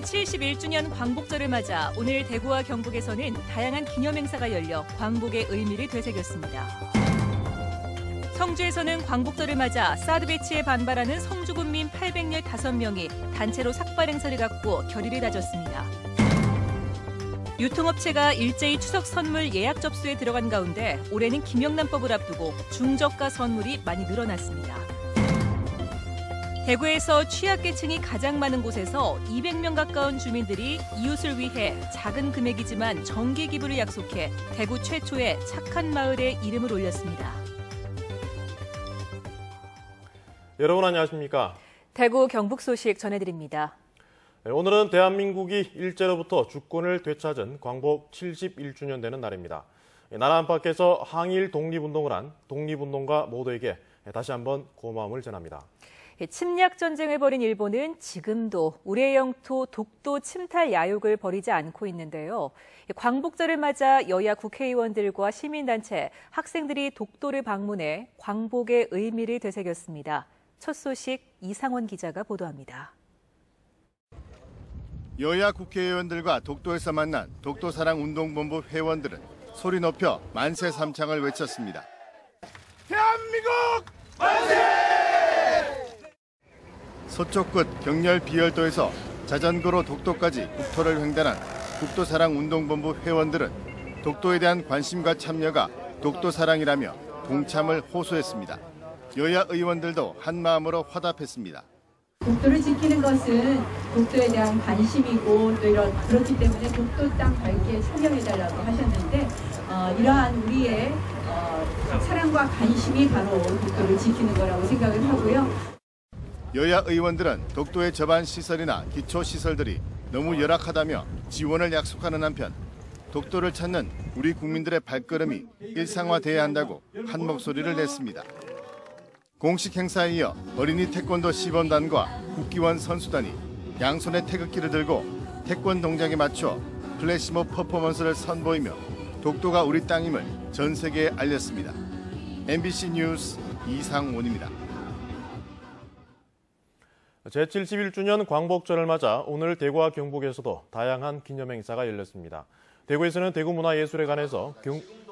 제71주년 광복절을 맞아 오늘 대구와 경북에서는 다양한 기념행사가 열려 광복의 의미를 되새겼습니다. 성주에서는 광복절을 맞아 사드 배치에 반발하는 성주군민 815명이 단체로 삭발 행사를 갖고 결의를 다졌습니다. 유통업체가 일제히 추석 선물 예약 접수에 들어간 가운데 올해는 김영란법을 앞두고 중저가 선물이 많이 늘어났습니다. 대구에서 취약계층이 가장 많은 곳에서 200명 가까운 주민들이 이웃을 위해 작은 금액이지만 정기 기부를 약속해 대구 최초의 착한 마을에 이름을 올렸습니다. 여러분 안녕하십니까? 대구 경북 소식 전해드립니다. 오늘은 대한민국이 일제로부터 주권을 되찾은 광복 71주년 되는 날입니다. 나라 안팎에서 항일 독립운동을 한 독립운동가 모두에게 다시 한번 고마움을 전합니다. 침략 전쟁을 벌인 일본은 지금도 우리의 영토 독도 침탈 야욕을 버리지 않고 있는데요. 광복절을 맞아 여야 국회의원들과 시민단체, 학생들이 독도를 방문해 광복의 의미를 되새겼습니다. 첫 소식 이상원 기자가 보도합니다. 여야 국회의원들과 독도에서 만난 독도사랑운동본부 회원들은 소리 높여 만세 삼창을 외쳤습니다. 대한민국 만세! 서쪽 끝 경렬 비열도에서 자전거로 독도까지 국토를 횡단한 독도사랑운동본부 회원들은 독도에 대한 관심과 참여가 독도사랑이라며 동참을 호소했습니다. 여야 의원들도 한마음으로 화답했습니다. 독도를 지키는 것은 독도에 대한 관심이고 또 그렇기 때문에 독도 땅 밝게 참여해달라고 하셨는데 이러한 우리의 사랑과 관심이 바로 독도를 지키는 거라고 생각을 하고요. 여야 의원들은 독도의 접안 시설이나 기초 시설들이 너무 열악하다며 지원을 약속하는 한편 독도를 찾는 우리 국민들의 발걸음이 일상화돼야 한다고 한 목소리를 냈습니다. 공식 행사에 이어 어린이 태권도 시범단과 국기원 선수단이 양손에 태극기를 들고 태권 동작에 맞춰 플래시몹 퍼포먼스를 선보이며 독도가 우리 땅임을 전 세계에 알렸습니다. MBC 뉴스 이상원입니다. 제71주년 광복절을 맞아 오늘 대구와 경북에서도 다양한 기념행사가 열렸습니다. 대구에서는 대구문화예술회관에서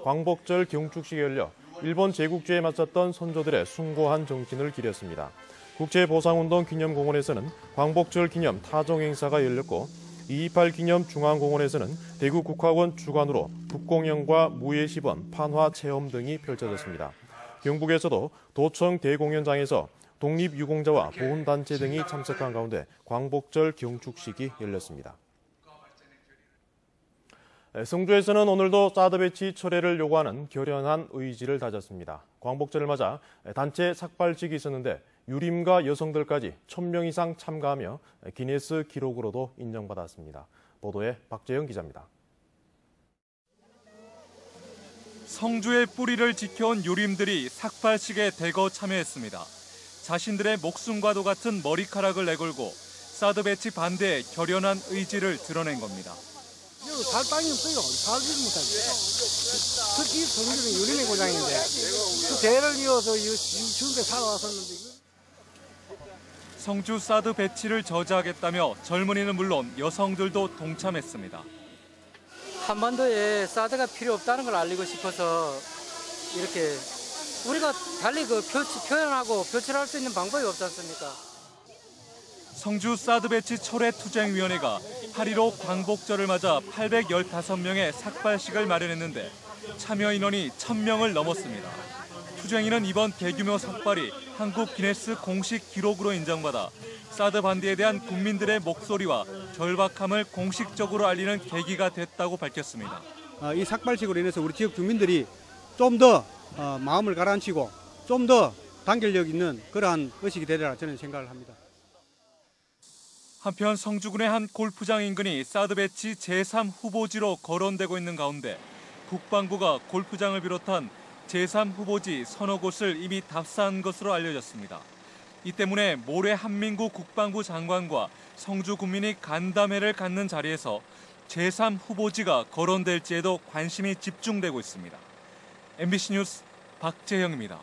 광복절 경축식이 열려 일본 제국주의에 맞섰던 선조들의 숭고한 정신을 기렸습니다. 국제보상운동 기념공원에서는 광복절 기념 타종 행사가 열렸고 228 기념 중앙공원에서는 대구 국학원 주관으로 북공연과 무예시범, 판화 체험 등이 펼쳐졌습니다. 경북에서도 도청 대공연장에서 독립유공자와 보훈단체 등이 참석한 가운데 광복절 경축식이 열렸습니다. 성주에서는 오늘도 사드 배치 철회를 요구하는 결연한 의지를 다졌습니다. 광복절을 맞아 단체 삭발식이 있었는데 유림과 여성들까지 1000명 이상 참가하며 기네스 기록으로도 인정받았습니다. 보도에 박재영 기자입니다. 성주의 뿌리를 지켜온 유림들이 삭발식에 대거 참여했습니다. 자신들의 목숨과도 같은 머리카락을 내걸고 사드 배치 반대에 결연한 의지를 드러낸 겁니다. 살 땅이 없어요. 살지를 못하죠. 특히 성주는 유림의 고장인데 그 대를 이어서 지금까지 살아왔었는데. 성주 사드 배치를 저지하겠다며 젊은이는 물론 여성들도 동참했습니다. 한반도에 사드가 필요 없다는 걸 알리고 싶어서 이렇게 우리가 달리 표현하고 표출할 수 있는 방법이 없지 않습니까? 성주 사드 배치 철회 투쟁위원회가 8.15 광복절을 맞아 815명의 삭발식을 마련했는데 참여 인원이 1000명을 넘었습니다. 투쟁위는 이번 대규모 삭발이 한국 기네스 공식 기록으로 인정받아 사드 반대에 대한 국민들의 목소리와 절박함을 공식적으로 알리는 계기가 됐다고 밝혔습니다. 이 삭발식으로 인해서 우리 지역 주민들이 좀 더 마음을 가라앉히고 좀 더 단결력 있는 그러한 의식이 되리라 저는 생각을 합니다. 한편 성주군의 한 골프장 인근이 사드 배치 제3 후보지로 거론되고 있는 가운데 국방부가 골프장을 비롯한 제3 후보지 서너 곳을 이미 답사한 것으로 알려졌습니다. 이 때문에 모레 한민구 국방부 장관과 성주 군민이 간담회를 갖는 자리에서 제3 후보지가 거론될지에도 관심이 집중되고 있습니다. MBC 뉴스 박재형입니다.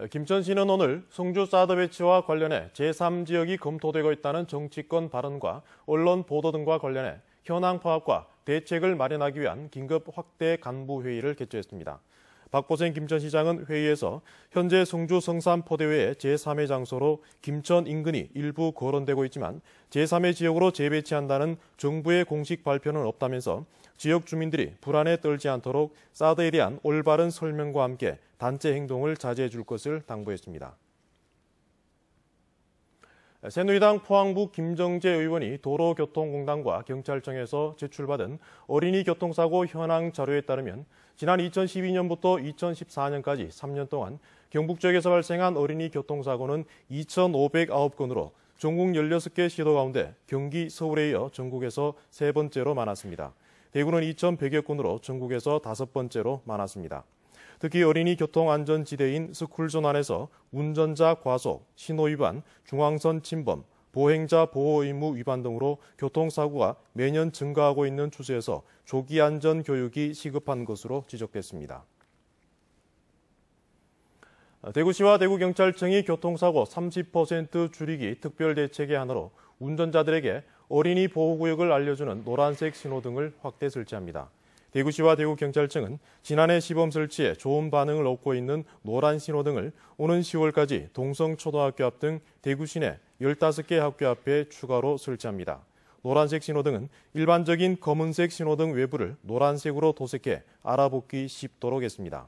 김천시는 오늘 성주 사드 배치와 관련해 제3지역이 검토되고 있다는 정치권 발언과 언론 보도 등과 관련해 현황 파악과 대책을 마련하기 위한 긴급 확대 간부 회의를 개최했습니다. 박보생 김천시장은 회의에서 현재 성주 성산포대회의 제3회 장소로 김천 인근이 일부 거론되고 있지만 제3회 지역으로 재배치한다는 정부의 공식 발표는 없다면서 지역 주민들이 불안에 떨지 않도록 사드에 대한 올바른 설명과 함께 단체 행동을 자제해 줄 것을 당부했습니다. 새누리당 포항부 김정재 의원이 도로교통공단과 경찰청에서 제출받은 어린이 교통사고 현황 자료에 따르면 지난 2012년부터 2014년까지 3년 동안 경북 지역에서 발생한 어린이 교통사고는 2,509건으로 전국 16개 시도 가운데 경기, 서울에 이어 전국에서 세 번째로 많았습니다. 대구는 2,100여 건으로 전국에서 5번째로 많았습니다. 특히 어린이 교통안전지대인 스쿨존 안에서 운전자 과속, 신호위반, 중앙선 침범, 보행자 보호 의무 위반 등으로 교통사고가 매년 증가하고 있는 추세에서 조기 안전 교육이 시급한 것으로 지적됐습니다. 대구시와 대구경찰청이 교통사고 30% 줄이기 특별대책의 하나로 운전자들에게 어린이 보호구역을 알려주는 노란색 신호등을 확대 설치합니다. 대구시와 대구경찰청은 지난해 시범 설치에 좋은 반응을 얻고 있는 노란 신호등을 오는 10월까지 동성초등학교 앞 등 대구 시내 15개 학교 앞에 추가로 설치합니다. 노란색 신호등은 일반적인 검은색 신호등 외부를 노란색으로 도색해 알아보기 쉽도록 했습니다.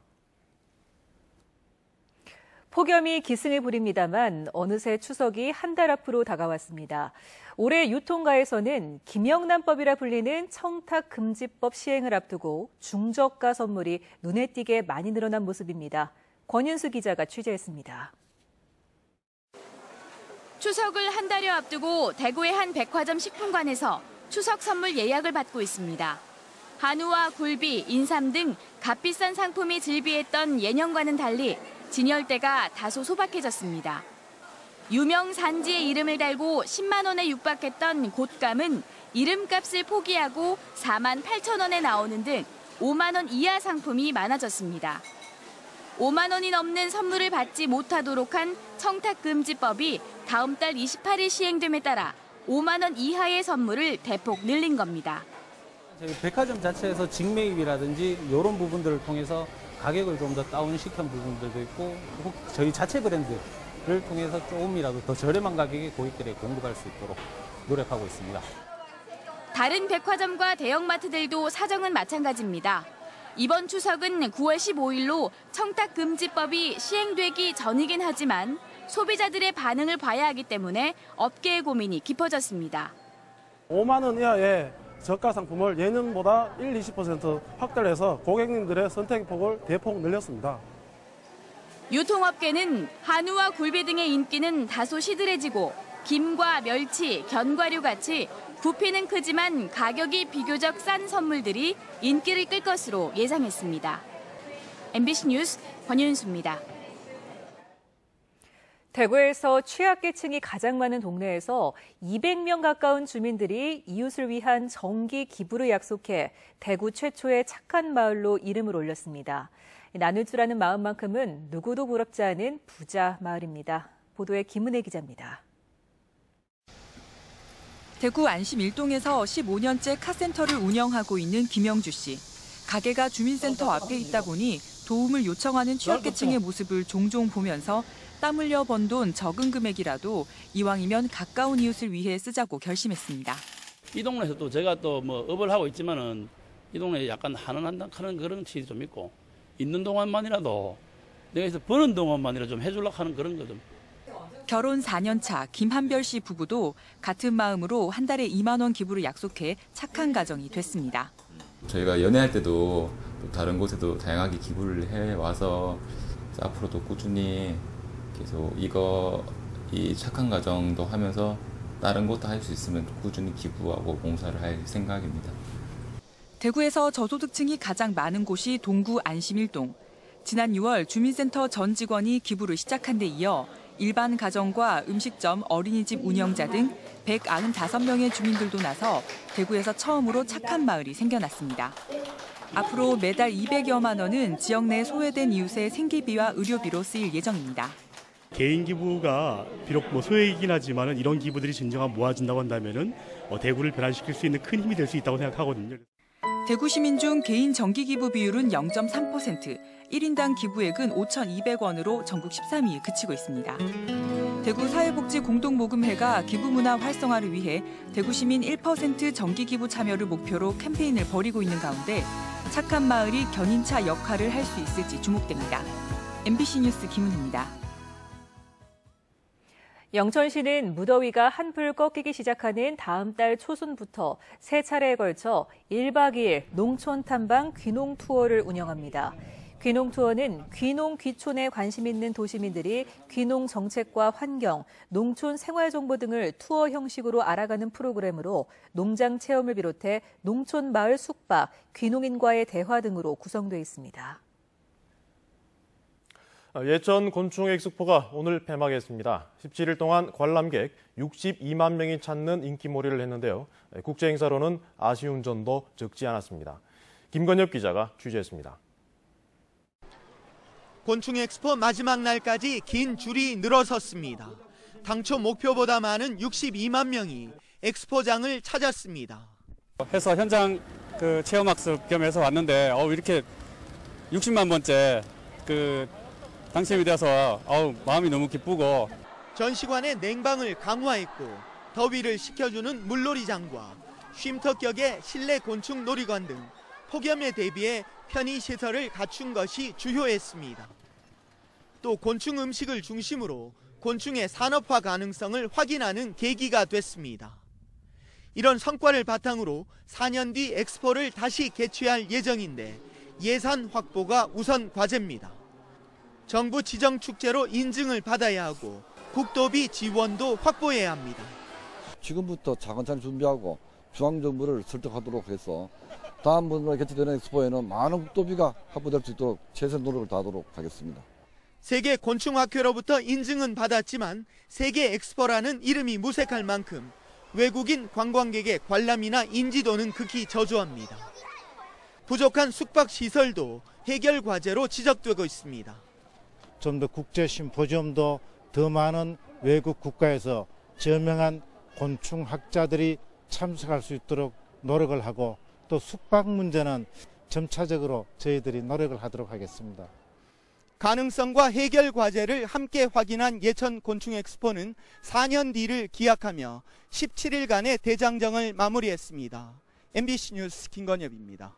폭염이 기승을 부립니다만 어느새 추석이 한 달 앞으로 다가왔습니다. 올해 유통가에서는 김영란법이라 불리는 청탁금지법 시행을 앞두고 중저가 선물이 눈에 띄게 많이 늘어난 모습입니다. 권윤수 기자가 취재했습니다. 추석을 한 달여 앞두고 대구의 한 백화점 식품관에서 추석 선물 예약을 받고 있습니다. 한우와 굴비, 인삼 등 값비싼 상품이 즐비했던 예년과는 달리 진열대가 다소 소박해졌습니다. 유명 산지의 이름을 달고 10만 원에 육박했던 곶감은 이름값을 포기하고 4만 8천 원에 나오는 등 5만 원 이하 상품이 많아졌습니다. 5만 원이 넘는 선물을 받지 못하도록 한 청탁금지법이 다음 달 28일 시행됨에 따라 5만 원 이하의 선물을 대폭 늘린 겁니다. 저희 백화점 자체에서 직매입이라든지 이런 부분들을 통해서 가격을 좀 더 다운시킨 부분들도 있고 저희 자체 브랜드를 통해서 조금이라도 더 저렴한 가격에 고객들에게 공급할 수 있도록 노력하고 있습니다. 다른 백화점과 대형마트들도 사정은 마찬가지입니다. 이번 추석은 9월 15일로 청탁금지법이 시행되기 전이긴 하지만 소비자들의 반응을 봐야 하기 때문에 업계의 고민이 깊어졌습니다. 5만 원 이하의 저가 상품을 예년보다 1-20% 확대를 해서 고객님들의 선택의 폭을 대폭 늘렸습니다. 유통업계는 한우와 굴비 등의 인기는 다소 시들해지고 김과 멸치, 견과류 같이 부피는 크지만 가격이 비교적 싼 선물들이 인기를 끌 것으로 예상했습니다. MBC 뉴스 권윤수입니다. 대구에서 취약계층이 가장 많은 동네에서 200명 가까운 주민들이 이웃을 위한 정기 기부를 약속해 대구 최초의 착한 마을로 이름을 올렸습니다. 나눌 줄 아는 마음만큼은 누구도 부럽지 않은 부자 마을입니다. 보도에 김은혜 기자입니다. 대구 안심 1동에서 15년째 카센터를 운영하고 있는 김영주 씨. 가게가 주민센터 앞에 있다 보니 도움을 요청하는 취약계층의 모습을 종종 보면서 땀 흘려 번 돈 적은 금액이라도 이왕이면 가까운 이웃을 위해 쓰자고 결심했습니다. 이 동네에서 또 제가 또 뭐 업을 하고 있지만은 이 동네에 약간 한원한다 하는 그런 취지 좀 있고 있는 동안만이라도 내가 여기서 버는 동안만이라도 좀 해주려고 하는 그런 거 좀. 결혼 4년 차 김한별 씨 부부도 같은 마음으로 한 달에 2만 원 기부를 약속해 착한 가정이 됐습니다. 저희가 연애할 때도 또 다른 곳에도 다양하게 기부를 해와서 앞으로도 꾸준히 계속 이 착한 가정도 하면서 다른 것도 할 수 있으면 꾸준히 기부하고 봉사를 할 생각입니다. 대구에서 저소득층이 가장 많은 곳이 동구 안심 1동. 지난 6월 주민센터 전 직원이 기부를 시작한 데 이어 일반 가정과 음식점, 어린이집 운영자 등 195명의 주민들도 나서 대구에서 처음으로 착한 마을이 생겨났습니다. 앞으로 매달 200여만 원은 지역 내 소외된 이웃의 생계비와 의료비로 쓰일 예정입니다. 개인 기부가 비록 소액이긴 하지만 이런 기부들이 진정한 모아진다고 한다면 대구를 변화시킬 수 있는 큰 힘이 될 수 있다고 생각하거든요. 대구 시민 중 개인 정기 기부 비율은 0.3%, 1인당 기부액은 5,200원으로 전국 13위에 그치고 있습니다. 대구 사회복지 공동모금회가 기부문화 활성화를 위해 대구 시민 1% 정기 기부 참여를 목표로 캠페인을 벌이고 있는 가운데 착한 마을이 견인차 역할을 할 수 있을지 주목됩니다. MBC 뉴스 김은희입니다. 영천시는 무더위가 한풀 꺾이기 시작하는 다음 달 초순부터 세 차례에 걸쳐 1박 2일 농촌 탐방 귀농 투어를 운영합니다. 귀농 투어는 귀농 귀촌에 관심 있는 도시민들이 귀농 정책과 환경, 농촌 생활 정보 등을 투어 형식으로 알아가는 프로그램으로 농장 체험을 비롯해 농촌 마을 숙박, 귀농인과의 대화 등으로 구성되어 있습니다. 예천 곤충 엑스포가 오늘 폐막했습니다. 17일 동안 관람객 62만 명이 찾는 인기몰이를 했는데요. 국제 행사로는 아쉬운 점도 적지 않았습니다. 김건엽 기자가 취재했습니다. 곤충 엑스포 마지막 날까지 긴 줄이 늘어섰습니다. 당초 목표보다 많은 62만 명이 엑스포장을 찾았습니다. 해서 현장 체험학습 겸해서 왔는데 이렇게 60만 번째 당첨이 돼서 마음이 너무 기쁘고, 전시관의 냉방을 강화했고 더위를 식혀주는 물놀이장과 쉼터격의 실내 곤충 놀이관 등 폭염에 대비해 편의 시설을 갖춘 것이 주요했습니다. 또 곤충 음식을 중심으로 곤충의 산업화 가능성을 확인하는 계기가 됐습니다. 이런 성과를 바탕으로 4년 뒤 엑스포를 다시 개최할 예정인데 예산 확보가 우선 과제입니다. 정부 지정 축제로 인증을 받아야 하고 국도비 지원도 확보해야 합니다. 지금부터 차근차근 준비하고 중앙정부를 설득하도록 해서 다음번에 개최되는 엑스포에는 많은 국도비가 확보될 수 있도록 최선 노력을 다하도록 하겠습니다. 세계 곤충학회로부터 인증은 받았지만 세계 엑스포라는 이름이 무색할 만큼 외국인 관광객의 관람이나 인지도는 극히 저조합니다. 부족한 숙박시설도 해결 과제로 지적되고 있습니다. 좀 더 국제 심포지엄도 더 많은 외국 국가에서 저명한 곤충학자들이 참석할 수 있도록 노력을 하고, 또 숙박 문제는 점차적으로 저희들이 노력을 하도록 하겠습니다. 가능성과 해결 과제를 함께 확인한 예천 곤충 엑스포는 4년 뒤를 기약하며 17일간의 대장정을 마무리했습니다. MBC 뉴스 김건엽입니다.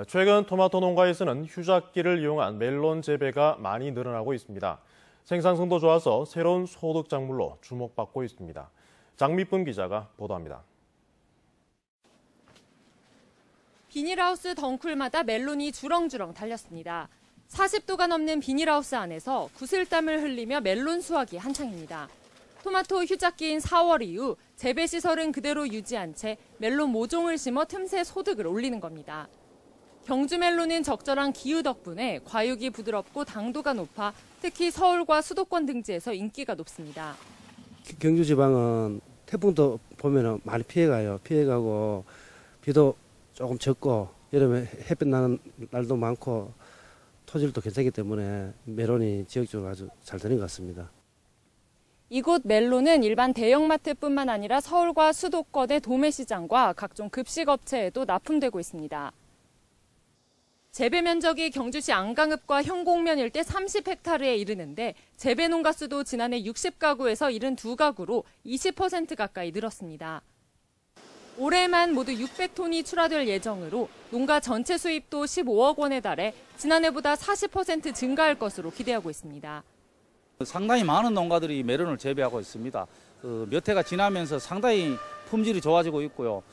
최근 토마토 농가에서는 휴작기를 이용한 멜론 재배가 많이 늘어나고 있습니다. 생산성도 좋아서 새로운 소득 작물로 주목받고 있습니다. 장미쁨 기자가 보도합니다. 비닐하우스 덩쿨마다 멜론이 주렁주렁 달렸습니다. 40도가 넘는 비닐하우스 안에서 구슬땀을 흘리며 멜론 수확이 한창입니다. 토마토 휴작기인 4월 이후 재배시설은 그대로 유지한 채 멜론 모종을 심어 틈새 소득을 올리는 겁니다. 경주 멜론은 적절한 기후 덕분에 과육이 부드럽고 당도가 높아 특히 서울과 수도권 등지에서 인기가 높습니다. 경주 지방은 태풍도 보면 많이 피해가고 비도 조금 적고 여름에 햇빛 나는 날도 많고 토질도 괜찮기 때문에 멜론이 지역적으로 아주 잘 되는 것 같습니다. 이곳 멜론은 일반 대형마트뿐만 아니라 서울과 수도권의 도매시장과 각종 급식업체에도 납품되고 있습니다. 재배 면적이 경주시 안강읍과 현곡면 일대 30헥타르에 이르는데 재배 농가 수도 지난해 60가구에서 72가구로 20% 가까이 늘었습니다. 올해만 모두 600톤이 출하될 예정으로 농가 전체 수입도 15억 원에 달해 지난해보다 40% 증가할 것으로 기대하고 있습니다. 상당히 많은 농가들이 멜론을 재배하고 있습니다. 몇 해가 지나면서 상당히 품질이 좋아지고 있고요.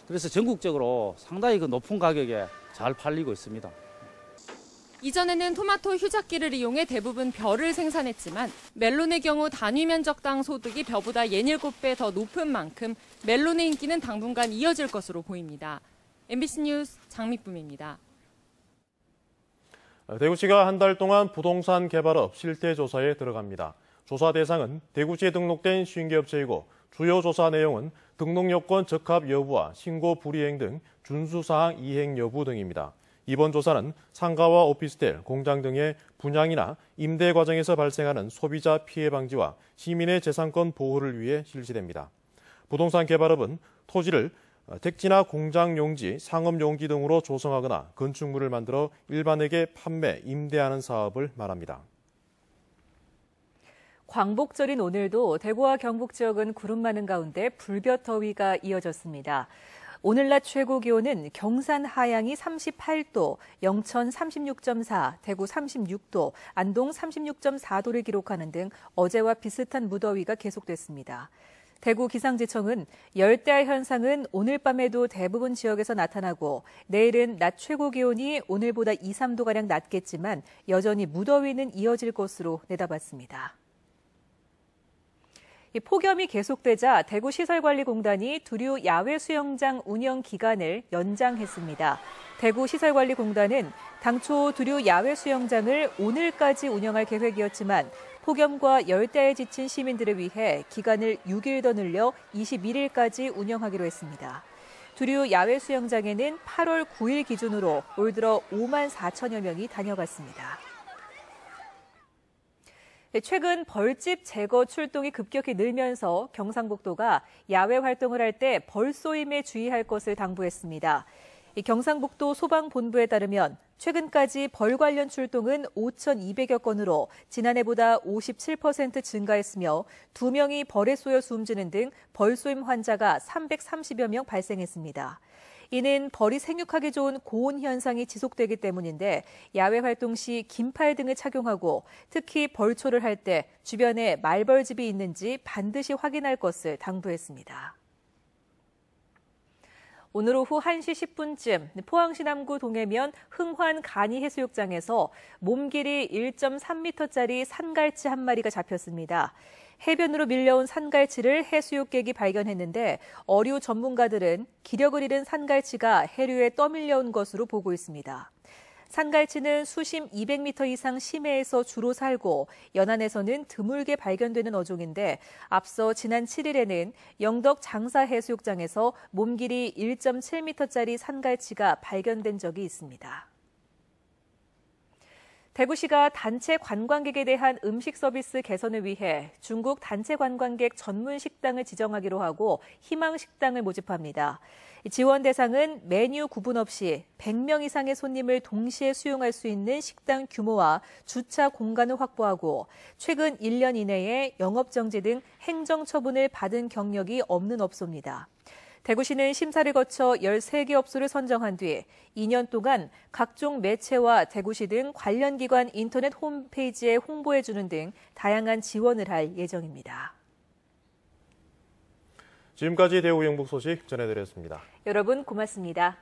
그래서 전국적으로 상당히 높은 가격에 잘 팔리고 있습니다. 이전에는 토마토 휴작기를 이용해 대부분 벼를 생산했지만 멜론의 경우 단위 면적당 소득이 벼보다 67배 더 높은 만큼 멜론의 인기는 당분간 이어질 것으로 보입니다. MBC 뉴스 장미쁨입니다. 대구시가 한 달 동안 부동산 개발업 실태 조사에 들어갑니다. 조사 대상은 대구시에 등록된 50개 업체이고 주요 조사 내용은 등록요건 적합 여부와 신고 불이행 등 준수사항 이행 여부 등입니다. 이번 조사는 상가와 오피스텔, 공장 등의 분양이나 임대 과정에서 발생하는 소비자 피해 방지와 시민의 재산권 보호를 위해 실시됩니다. 부동산 개발업은 토지를 택지나 공장 용지, 상업 용지 등으로 조성하거나 건축물을 만들어 일반에게 판매, 임대하는 사업을 말합니다. 광복절인 오늘도 대구와 경북 지역은 구름 많은 가운데 불볕 더위가 이어졌습니다. 오늘 낮 최고 기온은 경산 하양이 38도, 영천 36.4, 대구 36도, 안동 36.4도를 기록하는 등 어제와 비슷한 무더위가 계속됐습니다. 대구 기상지청은 열대야 현상은 오늘 밤에도 대부분 지역에서 나타나고 내일은 낮 최고 기온이 오늘보다 2, 3도가량 낮겠지만 여전히 무더위는 이어질 것으로 내다봤습니다. 폭염이 계속되자 대구시설관리공단이 두류 야외 수영장 운영 기간을 연장했습니다. 대구시설관리공단은 당초 두류 야외 수영장을 오늘까지 운영할 계획이었지만 폭염과 열대야에 지친 시민들을 위해 기간을 6일 더 늘려 21일까지 운영하기로 했습니다. 두류 야외 수영장에는 8월 9일 기준으로 올 들어 5만 4천여 명이 다녀갔습니다. 최근 벌집 제거 출동이 급격히 늘면서 경상북도가 야외 활동을 할 때 벌쏘임에 주의할 것을 당부했습니다. 경상북도 소방본부에 따르면 최근까지 벌 관련 출동은 5,200여 건으로 지난해보다 57% 증가했으며 2명이 벌에 쏘여 숨지는 등 벌쏘임 환자가 330여 명 발생했습니다. 이는 벌이 생육하기 좋은 고온 현상이 지속되기 때문인데 야외 활동 시 긴팔 등을 착용하고 특히 벌초를 할 때 주변에 말벌집이 있는지 반드시 확인할 것을 당부했습니다. 오늘 오후 1시 10분쯤 포항시 남구 동해면 흥환 간이해수욕장에서 몸 길이 1.3m짜리 산갈치 한 마리가 잡혔습니다. 해변으로 밀려온 산갈치를 해수욕객이 발견했는데 어류 전문가들은 기력을 잃은 산갈치가 해류에 떠밀려온 것으로 보고 있습니다. 산갈치는 수심 200m 이상 심해에서 주로 살고 연안에서는 드물게 발견되는 어종인데 앞서 지난 7일에는 영덕 장사해수욕장에서 몸 길이 1.7m짜리 산갈치가 발견된 적이 있습니다. 대구시가 단체 관광객에 대한 음식 서비스 개선을 위해 중국 단체 관광객 전문 식당을 지정하기로 하고 희망 식당을 모집합니다. 지원 대상은 메뉴 구분 없이 100명 이상의 손님을 동시에 수용할 수 있는 식당 규모와 주차 공간을 확보하고 최근 1년 이내에 영업정지 등 행정처분을 받은 경력이 없는 업소입니다. 대구시는 심사를 거쳐 13개 업소를 선정한 뒤 2년 동안 각종 매체와 대구시 등 관련 기관 인터넷 홈페이지에 홍보해주는 등 다양한 지원을 할 예정입니다. 지금까지 대구 경북 소식 전해드렸습니다. 여러분 고맙습니다.